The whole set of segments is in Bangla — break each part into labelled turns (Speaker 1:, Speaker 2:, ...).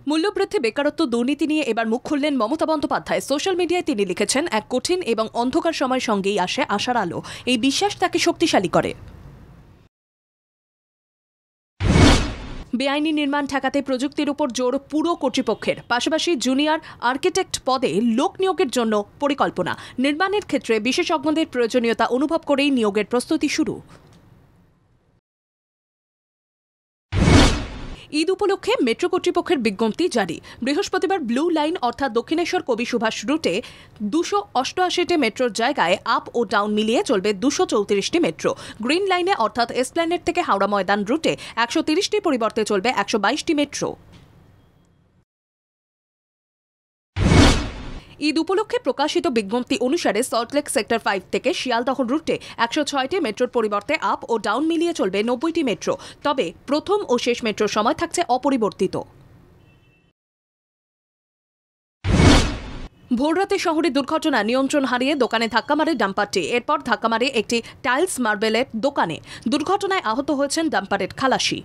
Speaker 1: মূল্যবৃদ্ধি, বেকারত্ব, দুর্নীতি নিয়ে এবার মুখ খুললেন মমতা বন্দ্যোপাধ্যায়। সোশ্যাল মিডিয়ায় তিনি লিখেছেন, এক কঠিন এবং অন্ধকার সময় সঙ্গেই আসে আশার আলো। এই বিশ্বাস তাকে শক্তিশালী করে। বেআইনি নির্মাণ ঠেকাতে প্রযুক্তির উপর জোর পুরো কর্তৃপক্ষের, পাশাপাশি জুনিয়র আর্কিটেক্ট পদে লোক নিয়োগের জন্য পরিকল্পনা। নির্মাণের ক্ষেত্রে বিশেষজ্ঞদের প্রয়োজনীয়তা অনুভব করেই নিয়োগের প্রস্তুতি শুরু। ঈদ উপলক্ষে মেট্রো কর্তৃপক্ষের বিজ্ঞপ্তি জারি। বৃহস্পতিবার ব্লু লাইন অর্থাৎ দক্ষিণেশ্বর কবি সুভাষ রুটে 288টি মেট্রোর জায়গায় আপ ও ডাউন মিলিয়ে চলবে 234টি মেট্রো। গ্রিন লাইনে অর্থাৎ এসপ্ল্যানেড থেকে হাওড়া ময়দান রুটে 130টি পরিবর্তে চলবে 122টি মেট্রো। ঈদ উপলক্ষে প্রকাশিত বিজ্ঞপ্তি অনুসারে সল্টলেক সেক্টর 5 থেকে শিয়ালদহ রুটে 106টি মেট্রোর পরিবর্তে আপ ও ডাউন মিলিয়ে চলবে 90টি মেট্রো। তবে প্রথম ও শেষ মেট্রোর সময় থাকছে অপরিবর্তিত। ভোররাতে শহরে দুর্ঘটনা, নিয়ন্ত্রণ হারিয়ে দোকানে ধাক্কা মারে ডাম্পারটি। এরপর ধাক্কা মারে একটি টাইলস মার্বেলের দোকানে। দুর্ঘটনায় আহত হয়েছেন ডাম্পারের খালাসি।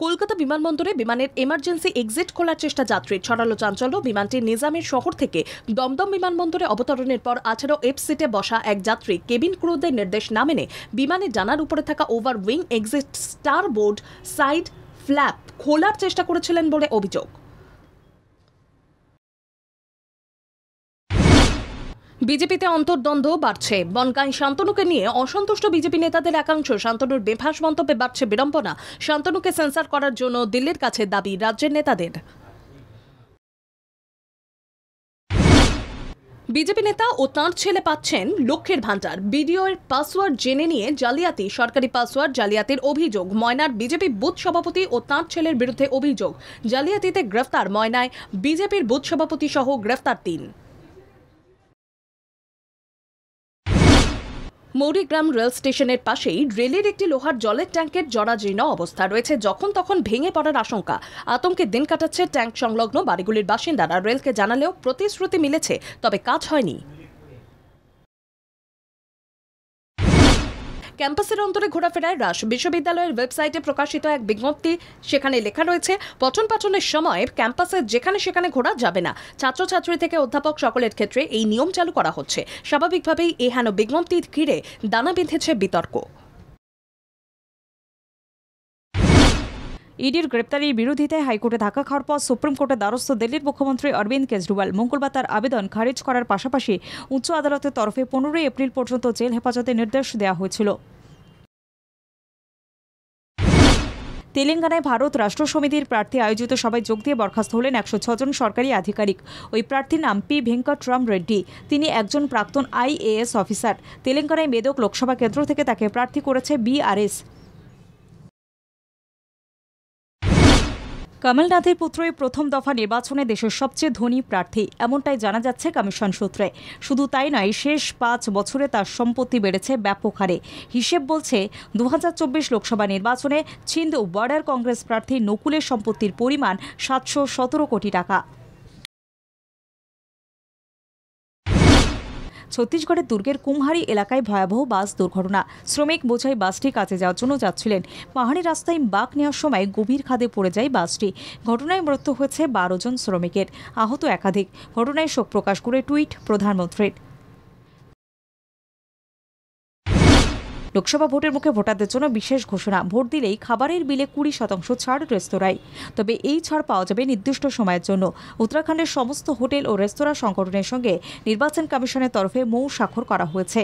Speaker 1: কলকাতা বিমানবন্দরে বিমানের এমার্জেন্সি এক্সিট খোলার চেষ্টা যাত্রীর, ছড়ালো চাঞ্চল্য। বিমানটি নিজামের শহর থেকে দমদম বিমানবন্দরে অবতরণের পর 18F সিটে বসা এক যাত্রী কেবিন ক্রুদের নির্দেশ না মেনে বিমানের ডানার উপরে থাকা over wing exit star board side flap খোলার চেষ্টা করেছিলেন বলে অভিযোগ। বিজেপিতে অন্তর্দ্বন্দ্ব বাড়ছে। বনগাঁয় শান্তনুকে নিয়ে অসন্তুষ্ট বিজেপি নেতাদের একাংশ। শান্তনুর বেফাঁস মন্তব্যে বাড়ছে বিড়ম্বনা। শান্তনুকে সেন্সর করার জন্য দিল্লির কাছে দাবি রাজ্যের নেতাদের। বিজেপি নেতা ও তাঁর ছেলে পাচ্ছেন লক্ষ্যের ভান্ডার। বিডিওর পাসওয়ার্ড জেনে নিয়ে জালিয়াতি, সরকারি পাসওয়ার্ড জালিয়াতির অভিযোগ। ময়নার বিজেপি বুথ সভাপতি ও তাঁর ছেলের বিরুদ্ধে অভিযোগ। জালিয়াতিতে গ্রেফতার ময়নায় বিজেপির বুথ সভাপতি সহ গ্রেফতার 3। মৌরিগ্রাম রেল স্টেশনের পাশেই রেলের একটি লোহার জলের ট্যাঙ্কের জরাজীর্ণ অবস্থা রয়েছে। যখন তখন ভেঙে পড়ার আশঙ্কা। আতঙ্কে দিন কাটাচ্ছে ট্যাঙ্ক সংলগ্ন বাড়িগুলির বাসিন্দারা। রেলকে জানালেও প্রতিশ্রুতি মিলেছে, তবে কাজ হয়নি। ক্যাম্পাসের অন্তরে ঘোরাফেরায় হ্রাস। বিশ্ববিদ্যালয়ের ওয়েবসাইটে প্রকাশিত এক বিজ্ঞপ্তি, সেখানে লেখা রয়েছে, পঠন পাঠনের সময় ক্যাম্পাসে যেখানে সেখানে ঘোরা যাবে না। ছাত্রছাত্রী থেকে অধ্যাপক সকলের ক্ষেত্রে এই নিয়ম চালু করা হচ্ছে। স্বাভাবিকভাবেই এই হেন বিজ্ঞপ্তির ঘিরে দানা বেঁধেছে বিতর্ক।
Speaker 2: ইডির গ্রেপ্তারির বিরোধিতায় হাইকোর্টে ধাক্কা খাওয়ার পর সুপ্রিম কোর্টে দ্বারস্থ দিল্লির মুখ্যমন্ত্রী অরবিন্দ কেজরিওয়াল মঙ্গলবার তার আবেদন খারিজ করার পাশাপাশি উচ্চ আদালতের তরফে 15 এপ্রিল পর্যন্ত জেল হেফাজতের নির্দেশ দেওয়া হয়েছিল। তেলেঙ্গানায় ভারত রাষ্ট্র সমিতির প্রার্থী আয়োজিত সভায় যোগ দিয়ে বরখাস্ত হলেন 106 জন সরকারি আধিকারিক। ওই প্রার্থীর নাম পি ভেঙ্কটরাম রেড্ডি। তিনি একজন প্রাক্তন IAS অফিসার। তেলেঙ্গানায় মেদক লোকসভা কেন্দ্র থেকে তাকে প্রার্থী করেছে BRS। কমলনাথের পুত্রই প্রথম দফা নির্বাচনে দেশের সবচেয়ে ধনী প্রার্থী, এমনটাই জানা যাচ্ছে কমিশন সূত্রে। শুধু তাই নয়, শেষ 5 বছরে তার সম্পত্তি বেড়েছে ব্যাপক হারে। হিসেব বলছে 2024 লোকসভা নির্বাচনে ছিন্দ বর্ডার কংগ্রেস প্রার্থী নকুলের সম্পত্তির পরিমাণ 717 কোটি টাকা। ছত্তিশগড়ের দুর্গের কুমহারি এলাকায় ভয়াবহ বাস দুর্ঘটনা। শ্রমিক বোঝাই বাসটি কাজে যাওয়ার জন্য যাচ্ছিলেন। পাহাড়ি রাস্তায় বাঁক নেওয়ার সময় গভীর খাদে পড়ে যায় বাসটি। ঘটনায় মৃত্যু হয়েছে 12 জন শ্রমিকের, আহত একাধিক। ঘটনায় শোক প্রকাশ করে টুইট প্রধানমন্ত্রীর। লোকসভা ভোটের মুখে ভোটারদের জন্য বিশেষ ঘোষণা। ভোট দিলেই খাবারের বিলে 20% ছাড় রেস্তোরাঁয়। তবে এই ছাড় পাওয়া যাবে নির্দিষ্ট সময়ের জন্য। উত্তরাখণ্ডের সমস্ত হোটেল ও রেস্তোরাঁ সংগঠনের সঙ্গে নির্বাচন কমিশনের তরফে মৌ স্বাক্ষর করা হয়েছে।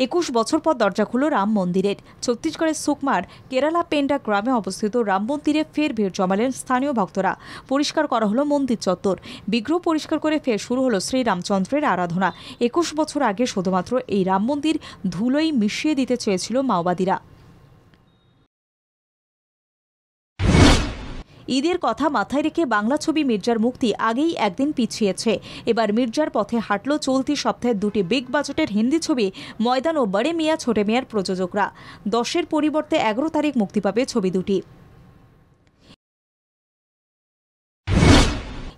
Speaker 2: 21 বছর পর দরজা খুলল রাম মন্দিরের। ছত্তিশগড়ের সুকমার কেরালা পেন্ডা গ্রামে অবস্থিত রাম মন্দিরে ফের ভিড় জমালেন স্থানীয় ভক্তরা। পরিষ্কার করা হলো মন্দির চত্বর। বিগ্রহ পরিষ্কার করে ফের শুরু হলো শ্রীরামচন্দ্রের আরাধনা। 21 বছর আগে শুধুমাত্র এই রাম মন্দির ধুলোয় মিশিয়ে দিতে চেয়েছিল মাওবাদীরা। ঈদের কথা মাথায় রেখে বাংলা ছবি মির্জার মুক্তি আগেই একদিন পিছিয়েছে। এবার মির্জার পথে হাঁটল চলতি সপ্তাহের 2টি বিগ বাজেটের হিন্দি ছবি ময়দান ও বড়ে মিয়া ছোটে মিয়ার প্রযোজকরা। 10-এর পরিবর্তে 11 তারিখ মুক্তি পাবে ছবি দুটি।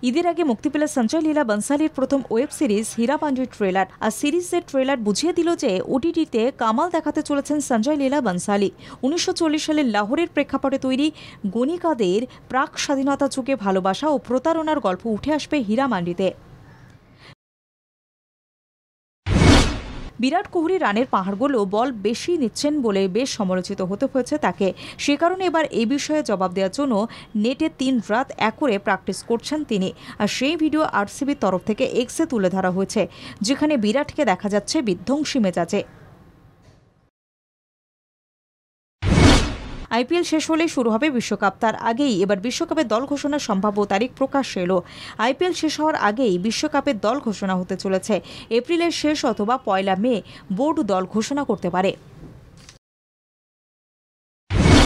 Speaker 2: ঈদের আগে মুক্তি পেল সঞ্জয় লীলা বনসালির প্রথম ওয়েব সিরিজ হীরা পাঞ্জির ট্রেলার। আর সিরিজের ট্রেলার বুঝিয়ে দিল যে ওটিটিতে কামাল দেখাতে চলেছেন সঞ্জয় লীলা বনসালি। 1940 সালের লাহোরের প্রেক্ষাপটে তৈরি গণিকাদের প্রাক স্বাধীনতা যুগে ভালোবাসা ও প্রতারণার গল্প উঠে আসবে হীরা মান্ডিতে। বিরাট কোহলি রানের পাহাড়গুলো বল বেশি নিচ্ছেন বলে বেশ সমালোচিত হতে হয়েছে তাকে। সে কারণে এবার এই বিষয়ে জবাব দেওয়ার জন্য নেটে 3 রাত এক করে প্র্যাকটিস করছেন তিনি। আর সেই ভিডিও আরসিবির তরফ থেকে এক্সে তুলে ধরা হয়েছে, যেখানে বিরাটকে দেখা যাচ্ছে বিধ্বংসী মেজাজে। আইপিএল শেষ হলে শুরু হবে বিশ্বকাপ। তার আগেই এবার বিশ্বকাপের দল ঘোষণার সম্ভাব্য তারিখ প্রকাশ্যে এলো। আইপিএল শেষ হওয়ার আগেই বিশ্বকাপের দল ঘোষণা হতে চলেছে। এপ্রিলের শেষ অথবা 1 মে বোর্ড দল ঘোষণা করতে পারে।